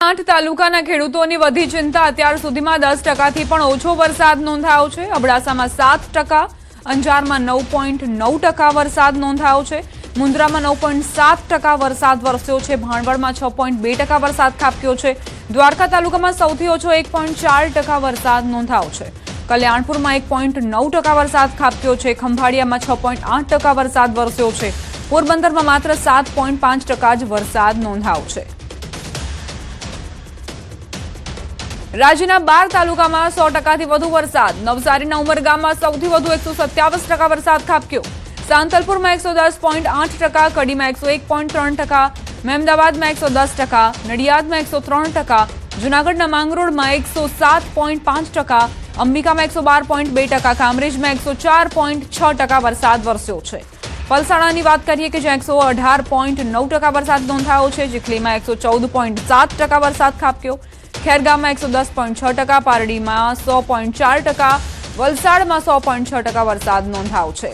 8 તાલુકાના ખેડૂતોની વધી ચિંતા। અત્યાર સુધીમાં 10% પણ ઓછો વરસાદ નોંધાયો છે। અબડાસામાં 7%, અંજારમાં 9.9% વરસાદ નોંધાયો છે। મુન્દ્રામાં 9.7% વરસાદ વરસ્યો છે। ભાણવડમાં 6.2% વરસાદ ખાબક્યો છે। દ્વારકા તાલુકામાં સૌથી ઓછો 1.4% વરસાદ નોંધાયો છે। કલ્યાણપુરમાં 1.9% વરસાદ ખાબક્યો છે। ખંભાળિયામાં 6.8% વરસાદ વરસ્યો છે। પોરબંદરમાં માત્ર 7.5% જ વરસાદ નોંધાયો છે। રાજ્યના 12 તાલુકામાં 100%થી વધુ વરસાદ। નવસારીના ઉમરગામમાં સૌથી વધુ 127% વરસાદ ખાબક્યો। સાંતલપુરમાં 110.8%, કડીમાં 101.3%, મહેમદાવાદમાં 110%, નડિયાદમાં 103%, જૂનાગઢના માંગરોળમાં 107.5%, અંબિકામાં 112.2%, કામરેજમાં 104.6% વરસાદ વરસ્યો છે। પલસાણાની વાત કરીએ કે જ્યાં 118.9% વરસાદ નોંધાયો છે। ચીખલીમાં 114.7% વરસાદ ખાબક્યો। ખેરગામમાં 110.6%, પારડીમાં 100.4%, વલસાડમાં 100.6% વરસાદ નોંધાયો છે।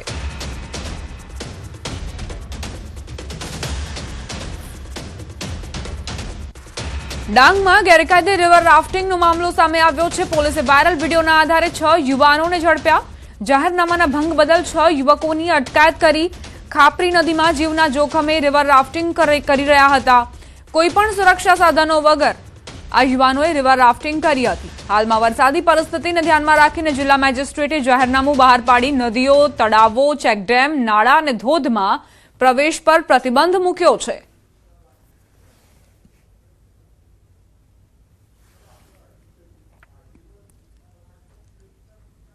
ડાંગમાં ગેરકાયદે રિવર રાફ્ટિંગનો મામલો સામે આવ્યો છે। પોલીસે વાયરલ વિડીયોના આધારે 6 યુવાનોને ઝડપ્યા। જાહેરનામાના ભંગ બદલ 6 યુવકોની અટકાયત કરી। ખાપરી નદીમાં જીવના જોખમે રિવર રાફ્ટિંગ કરી રહ્યા હતા। કોઈપણ સુરક્ષા સાધનો વગર આ યુવાનોએ રિવર રાફ્ટિંગ કરી હતી। હાલમાં વરસાદી પરિસ્થિતિને ધ્યાનમાં રાખીને જિલ્લા મેજિસ્ટ્રેટે જાહેરનામું બહાર પાડી નદીઓ, તળાવો, ચેકડેમ, નાળા અને ધોધમાં પ્રવેશ પર પ્રતિબંધ મૂક્યો છે।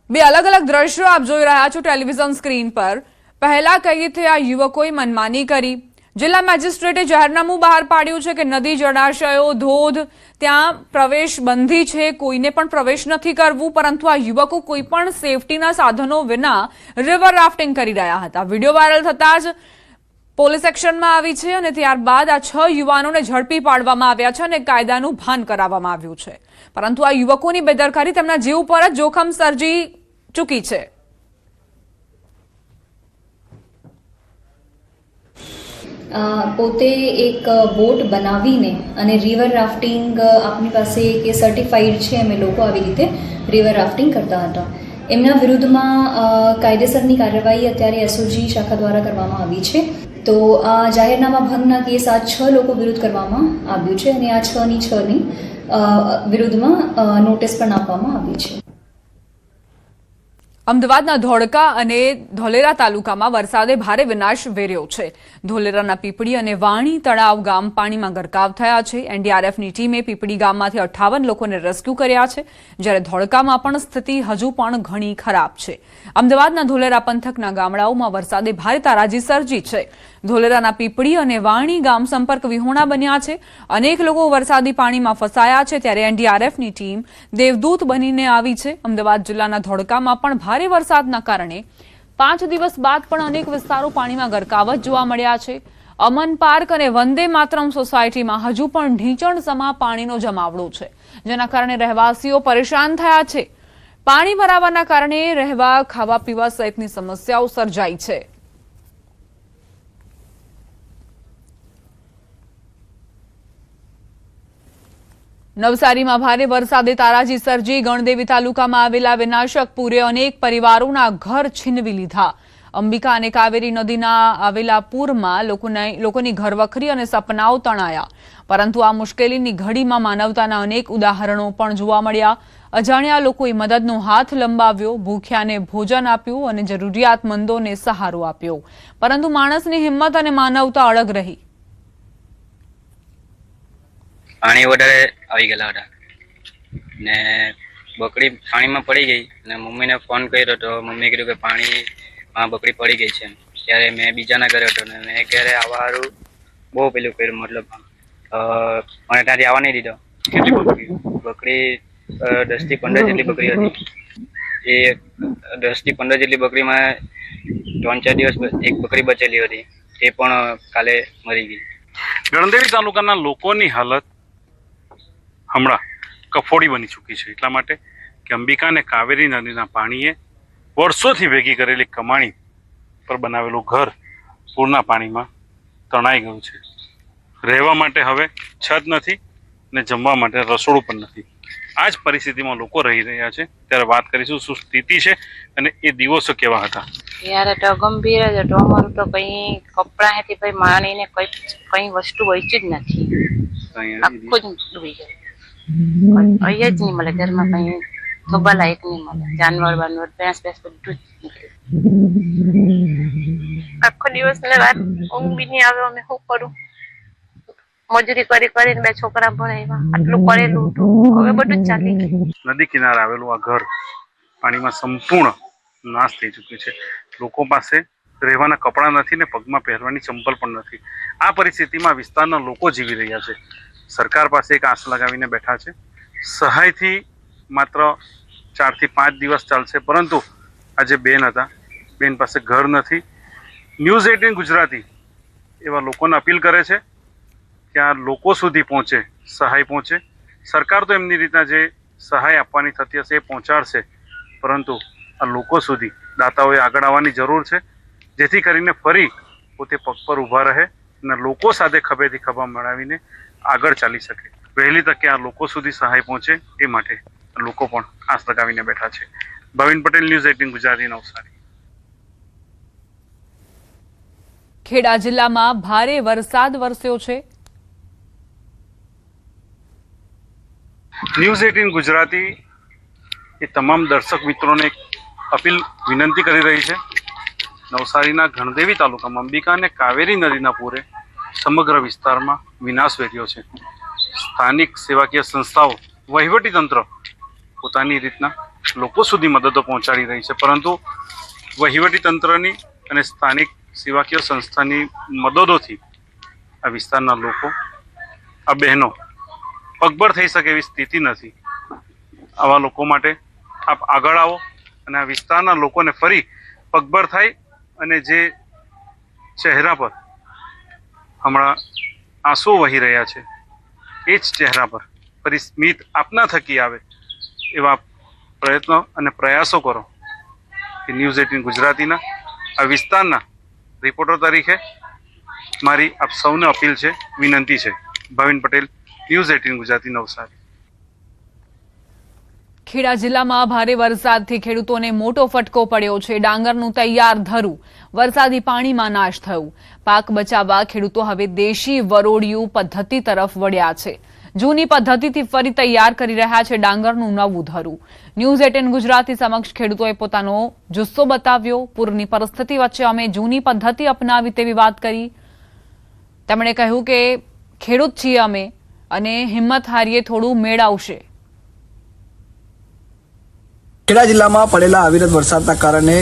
બે અલગ અલગ દ્રશ્યો આપ જોઈ રહ્યા છો ટેલિવિઝન સ્ક્રીન પર। પહેલા કહીએ તો આ યુવકોએ મનમાની કરી। જિલ્લા મેજિસ્ટ્રેટે જાહેરનામું બહાર પાડ્યું છે કે નદી, જળાશયો, ધોધ ત્યાં પ્રવેશ બંધી છે, કોઈને પણ પ્રવેશ નથી કરવું। પરંતુ આ યુવકો કોઈ પણ સેફટીના સાધનો વિના રિવર રાફ્ટિંગ કરી રહ્યા હતા। વિડીયો વાયરલ થતાં જ પોલીસ એક્શનમાં આવી છે અને ત્યારબાદ આ 6 યુવાનોને ઝડપી પાડવામાં આવ્યા છે અને કાયદાનું ભાન કરાવવામાં આવ્યું છે। પરંતુ આ યુવકોની બેદરકારી તેમના જીવ પર જ જોખમ સર્જી ચૂકી છે। પોતે એક બોટ બનાવીને અને રિવર રાફ્ટિંગ આપણી પાસે કે સર્ટિફાઈડ છે અમે લોકો આવી રીતે રિવર રાફ્ટિંગ કરતા હતા। એમના વિરુદ્ધમાં કાયદેસરની કાર્યવાહી અત્યારે એસઓજી શાખા દ્વારા કરવામાં આવી છે। તો આ જાહેરનામા ભંગના કેસ આ 6 લોકો વિરુદ્ધ કરવામાં આવ્યું છે અને આ 6ની વિરુદ્ધમાં નોટિસ પણ આપવામાં આવી છે। અમદાવાદના ધોળકા અને ધોલેરા તાલુકામાં વરસાદે ભારે વિનાશ વેર્યો છે। ધોલેરાના પીપળી અને વાણી તળાવ ગામ પાણીમાં ગરકાવ થયા છે। એનડીઆરએફની ટીમે પીપળી ગામમાંથી 58 લોકોને રેસ્ક્યુ કર્યા છે, જ્યારે ધોળકામાં પણ સ્થિતિ હજુ પણ ઘણી ખરાબ છે। અમદાવાદના ધોલેરા પંથકના ગામડાઓમાં વરસાદે ભારે તારાજી સર્જી છે। ધોલેરાના પીપળી અને વાણી ગામ સંપર્ક વિહોણા બન્યા છે। અનેક લોકો વરસાદી પાણીમાં ફસાયા છે, ત્યારે એનડીઆરએફની ટીમ દેવદૂત બનીને આવી છે। અમદાવાદ જિલ્લાના ધોળકામાં પણ ભારે વરસાદના કારણે 5 દિવસ બાદ પણ અનેક વિસ્તારો પાણીમાં ગરકાવ જોવા મળ્યા છે। અમન પાર્ક અને વંદે માતરમ સોસાયટીમાં હજુ પણ ઢીંચણસમા પાણીનો જમાવડો છે, જેના કારણે રહેવાસીઓ પરેશાન થયા છે। પાણી ભરાવાના કારણે રહેવા, ખાવા પીવા સહિતની સમસ્યાઓ સર્જાઈ છે। નવસારીમાં ભારે વરસાદે તારાજી સર્જી। ગણદેવી તાલુકામાં આવેલા વિનાશક પૂરે અનેક પરિવારોના ઘર છીનવી લીધા। અંબિકા અને કાવેરી નદીના આવેલા પૂરમાં લોકોની ઘરવખરી અને સપનાઓ તણાયા। પરંતુ આ મુશ્કેલીની ઘડીમાં માનવતાના અનેક ઉદાહરણો પણ જોવા મળ્યા। અજાણ્યા લોકોએ મદદનો હાથ લંબાવ્યો, ભૂખ્યાને ભોજન આપ્યું અને જરૂરિયાતમંદોને સહારો આપ્યો। પરંતુ માણસની હિંમત અને માનવતા અડગ રહી। પાણી વધારે આવી ગયેલા હતા ને બકરી પાણીમાં પડી ગઈ અને મમ્મીને ફોન કર્યો તો મમ્મીએ કીધું કે પાણીમાં બકરી પડી ગઈ છે। ત્યારે મેં બીજાના ઘરે હતો ને મેં ઘરે આવવા સારું બહુ પેલું કર્યું, મતલબ મને ત્યાંથી આવવા નહીં દીધો। બકરી 10 થી 15 જેટલી બકરી હતી। એ 10 થી 15 જેટલી બકરીમાં 3-4 દિવસ એક બકરી બચેલી હતી, તે પણ કાલે મરી ગઈ। ગણદેવી તાલુકાના લોકોની હાલત હમણાં કફોડી બની ચૂકી છે, એટલા માટે કે અંબિકા અને કાવેરી નદીના પાણીએ વર્ષોથી ભેગી કરેલી કમાણી પર બનાવેલું ઘર પૂરના પાણીમાં તણાઈ ગયું છે। રહેવા માટે હવે છત નથી, ને જમવા માટે રસોડું પણ નથી. આ જ પરિસ્થિતિમાં લોકો રહી રહ્યા છે. ત્યારે વાત કરીશું શું સ્થિતિ છે અને એ દિવસો કેવા હતા. ત્યારે તો ગંભીર જ હતું. અમારું તો કઈ કપડા હેથી કઈ માણીને કઈ વસ્તુ બચી જ નથી. આખું જ ડૂબી જાય. કઈ જ નહીં મળે ઘરમાં, કઈ થોબા લાયક નહીં મળે. જાનવર બાનવર ભેંસ બધું જ આખો દિવસ ને રાત ઊંઘ બી નહીં આવે. અમે શું કરું? મજૂરી કરીને 2 છોકરા ભણાવ્યા, આટલું કરેલું હતું, હવે બધું જ ચાલી ગયું. નદી કિનારે આવેલું આ ઘર પાણીમાં સંપૂર્ણ નાશ થઈ ચૂક્યું છે. લોકો પાસે રહેવાના કપડાં નથી ને પગમાં પહેરવાની ચંપલ પણ નથી. આ પરિસ્થિતિમાં વિસ્તારના લોકો જીવી રહ્યા છે. સરકાર પાસે એક આસ લગાવીને બેઠા છે. સહાયથી માત્ર 4 થી 5 દિવસ ચાલશે, પરંતુ આજે બેન હતા, બેન પાસે ઘર નથી. ન્યૂઝ 18 ગુજરાતી એવા લોકોને અપીલ કરે છે કે આ લોકો સુધી પહોંચે, સહાય પહોંચે. સરકાર તો એમની રીતના જે સહાય આપવાની થતી હશે એ પહોંચાડશે, પરંતુ આ લોકો સુધી દાતાઓએ આગળ આવવાની જરૂર છે, જેથી કરીને ફરી પોતે પગ પર ઊભા રહે અને લોકો સાથે ખભેથી ખભા મળાવીને આગળ ચાલી શકે. વહેલી તકે આ લોકો સુધી સહાય પહોંચે એ માટે લોકો પણ આસ લગાવીને બેઠા છે. ભાવિન પટેલ, ન્યૂઝ 18 ગુજરાતી, નવસારી. ખેડા જિલ્લામાં ભારે વરસાદ વરસ્યો છે. ન્યૂઝ 18 ગુજરાતી એ તમામ દર્શક મિત્રોને એક અપીલ વિનંતી કરી રહી છે. નવસારીના ગણદેવી તાલુકામાં અંબિકા અને કાવેરી નદીના પૂરે સમગ્ર વિસ્તારમાં વિનાશ વેર્યો છે. સ્થાનિક સેવાકીય સંસ્થાઓ, વહીવટી તંત્ર પોતાની રીતના લોકો સુધી મદદો પહોંચાડી રહી છે, પરંતુ વહીવટી તંત્રની અને સ્થાનિક સેવાકીય સંસ્થાની મદદોથી આ વિસ્તારના લોકો, આ બહેનો પગભર થઈ શકે એવી સ્થિતિ નથી. આવા લોકો માટે આપ આગળ આવો અને આ વિસ્તારના લોકોને ફરી પગભર થાય અને જે ચહેરા પર હમણાં આંસુ વહી રહ્યા છે એ જ ચહેરા પર ફરી સ્મિત આપના થકી આવે એવા પ્રયત્નો અને પ્રયાસો કરો. કે ન્યૂઝ 18 ગુજરાતીના આ વિસ્તારના રિપોર્ટર તરીકે મારી આપ સૌને અપીલ છે, વિનંતી છે. ભાવિન પટેલ, ન્યૂઝ 18 ગુજરાતી, નવસારી. ખેડા જિલ્લામાં ભારે વરસાદથી ખેડૂતોને મોટો ફટકો પડ્યો છે. ડાંગરનું તૈયાર ધરું વરસાદી પાણીમાં નાશ થયું. પાક બચાવવા ખેડૂતો હવે દેશી વરોડિયું પદ્ધતિ તરફ વળ્યા છે. જૂની પદ્ધતિથી ફરી તૈયાર કરી રહ્યા છે ડાંગરનું નવું ધરું. ન્યૂઝ 18 ગુજરાતી સમક્ષ ખેડૂતોએ પોતાનો જુસ્સો બતાવ્યો. પૂરની પરિસ્થિતિ વચ્ચે અમે જૂની પદ્ધતિ અપનાવી તેવી વાત કરી. તેમણે કહ્યું કે ખેડૂત છીએ અમે અને હિંમત હારીએ થોડું મેળ આવશે. ખેડા જિલ્લામાં પડેલા અવિરત વરસાદના કારણે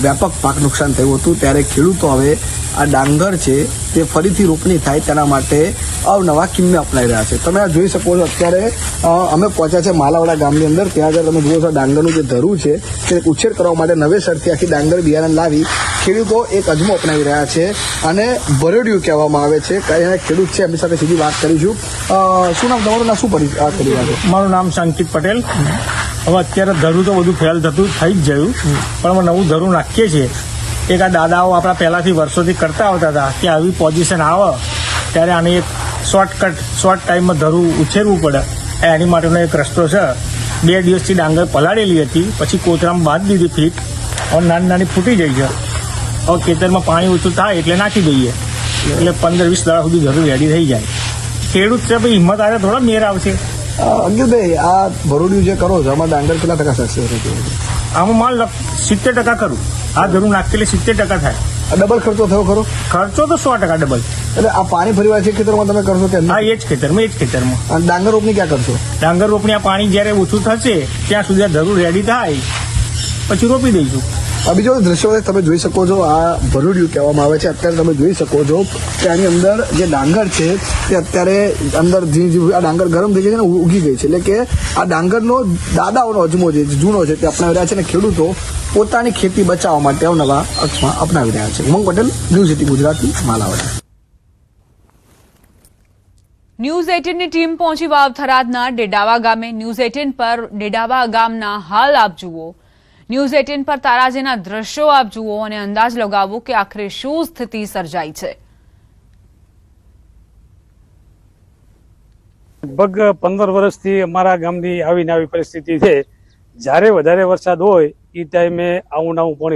વ્યાપક પાક નુકસાન થયું હતું. ત્યારે ખેડૂતો હવે આ ડાંગર છે તે ફરીથી રોપણી થાય તેના માટે અવનવા કિમ્મે અપનાવી રહ્યા છે. તમે આ જોઈ શકો છો. અત્યારે અમે પહોંચ્યા છે માલાવાડા ગામની અંદર. ત્યાં આગળ તમે જુઓ છો ડાંગરનું જે ધરું છે તે ઉછેર કરવા માટે નવેસરથી આખી ડાંગર બિયારણ લાવી ખેડૂતો એક અજમો અપનાવી રહ્યા છે અને ભરડિયું કહેવામાં આવે છે. ખેડૂત છે એમની સાથે સીધી વાત કરીશું. શું નામ તમારું? ના શું કરી રહ્યા છો? મારું નામ સંકિત પટેલ. હવે અત્યારે ધરું તો બધું ફેલ થતું થઈ જ ગયું, પણ અમે નવું ધરું નાખીએ છીએ. એક આ દાદાઓ આપણા પહેલાંથી વર્ષોથી કરતા આવતા હતા કે આવી પોઝિશન આવે ત્યારે આને એક શોર્ટ ટાઈમમાં ધરું ઉછેરવું પડે. એની માટેનો એક રસ્તો છે. 2 દિવસથી ડાંગર પલાળેલી હતી, પછી કોતરામાં બાંધી દીધી ફીટ, અને નાની ફૂટી જાય છે. હવે ખેતરમાં પાણી ઓછું થાય એટલે નાખી દઈએ, એટલે 15-20 દાડા સુધી ધરું રેડી થઈ જાય. ખેડૂત છે ભાઈ, હિંમત આવે થોડા મેર આવશે. અંકિતભાઈ, આ ભરોડિયું જે કરો છો આમાં ડાંગર કેટલા ટકા સક્સેસ થયો? આમાં માલ 70% કરું. આ ધરું નાખેલી 70% થાય. ડબલ ખર્ચો થયો ખરો? ખર્ચો તો 100% ડબલ. એટલે આ પાણી ફરી વાર છે ખેતરમાં તમે કરશો કે હા, એ જ ખેતરમાં. અને ડાંગર રોપણી ક્યાં કરશો? ડાંગર રોપણી આ પાણી જ્યારે ઓછું થશે ત્યાં સુધી આ ધરું રેડી થાય પછી રોપી દઈશું. બીજો દ્રશ્યો તમે જોઈ શકો છો. આ ભરોડિયું કહેવામાં આવે છે. અત્યારે તમે જોઈ શકો છો કે આની અંદર જે ડાંગર છે તે અત્યારે અંદર આ ડાંગર ગરમ થઈ ગઈ છે ને ઉગી ગઈ છે. એટલે કે આ ડાંગરનો દાદાઓનો અજમો જે જૂનો છે તે અપનાવી રહ્યા છે અને ખેડૂતો પોતાની ખેતી બચાવવા માટે અવનવા અક્ષમાં અપનાવી રહ્યા છે. ઉમંગ પટેલ, ન્યૂઝ 18 ગુજરાતી, માલાવાડા. ન્યૂઝ 18ની ટીમ પહોંચી વાવથરાદના ડેડાવા ગામે. ન્યૂઝ 18 પર ડેડાવા ગામના હાલ આપ જુઓ. ન્યૂઝ 18 પર તારાજીના દ્રશ્યો આપ જુઓ અને અંદાજ લગાવો કે આખરે શું સ્થિતિ સર્જાઈ છે. લગભગ 15 વર્ષથી અમારા ગામની આવી પરિસ્થિતિ છે. જ્યારે વધારે વરસાદ હોય એ ટાઈમે આવું પાણી